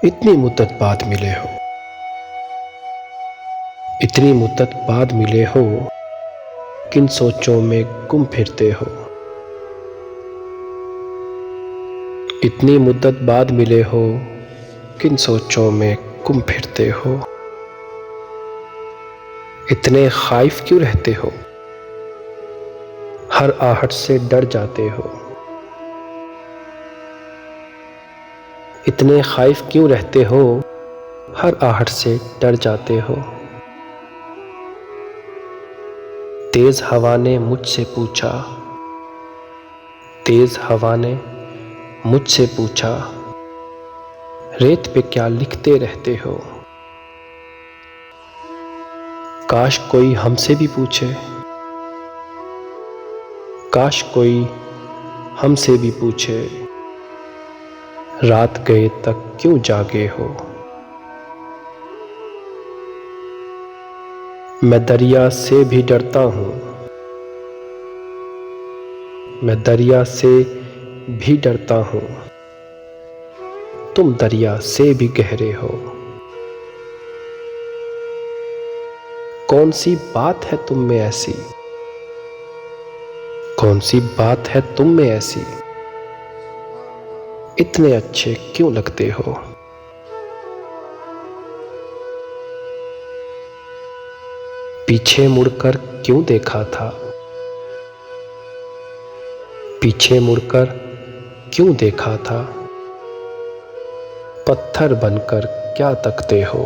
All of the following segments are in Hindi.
इतनी मुद्दत बाद मिले हो, इतनी मुद्दत बाद मिले हो, किन सोचों में गुम फिरते हो। इतनी मुद्दत बाद मिले हो, किन सोचों में गुम फिरते हो। इतने खाइफ क्यों रहते हो, हर आहट से डर जाते हो। इतने खाइफ क्यों रहते हो, हर आहट से डर जाते हो। तेज हवा ने मुझसे पूछा, तेज हवा ने मुझसे पूछा, रेत पे क्या लिखते रहते हो। काश कोई हमसे भी पूछे, काश कोई हमसे भी पूछे, रात गए तक क्यों जागे हो। मैं दरिया से भी डरता हूँ, मैं दरिया से भी डरता हूँ, तुम दरिया से भी गहरे हो। कौन सी बात है तुम में ऐसी, कौन सी बात है तुम में ऐसी, इतने अच्छे क्यों लगते हो। पीछे मुड़कर क्यों देखा था, पीछे मुड़कर क्यों देखा था, पत्थर बनकर क्या तकते हो।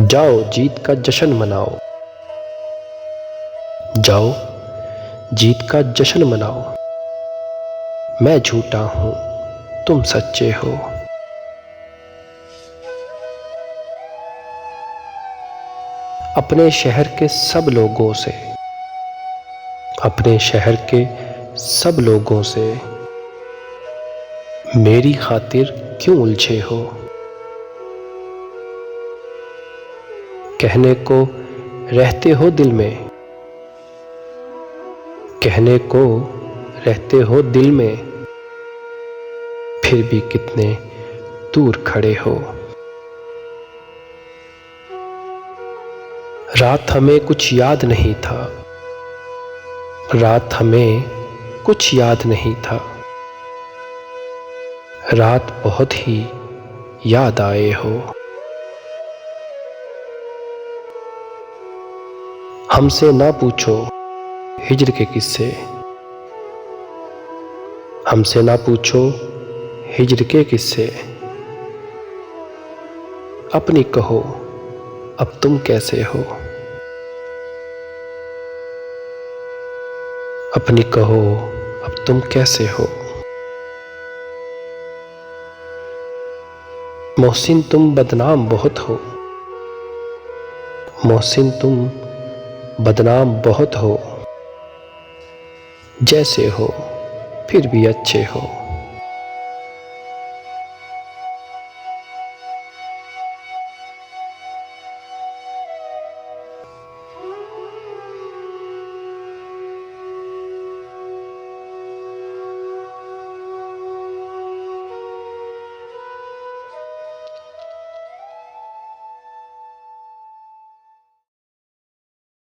जाओ जीत का जश्न मनाओ, जाओ जीत का जश्न मनाओ। मैं झूठा हूं तुम सच्चे हो। अपने शहर के सब लोगों से, अपने शहर के सब लोगों से मेरी खातिर क्यों उलझे हो। कहने को रहते हो दिल में, कहने को रहते हो दिल में, फिर भी कितने दूर खड़े हो। रात हमें कुछ याद नहीं था, रात हमें कुछ याद नहीं था, रात बहुत ही याद आए हो। हमसे ना पूछो हिज्र के किस्से, हमसे ना पूछो हिज्र के किस्से। अपनी कहो अब तुम कैसे हो, अपनी कहो अब तुम कैसे हो। मोहसिन तुम बदनाम बहुत हो, मोहसिन तुम बदनाम बहुत हो, जैसे हो फिर भी अच्छे हो।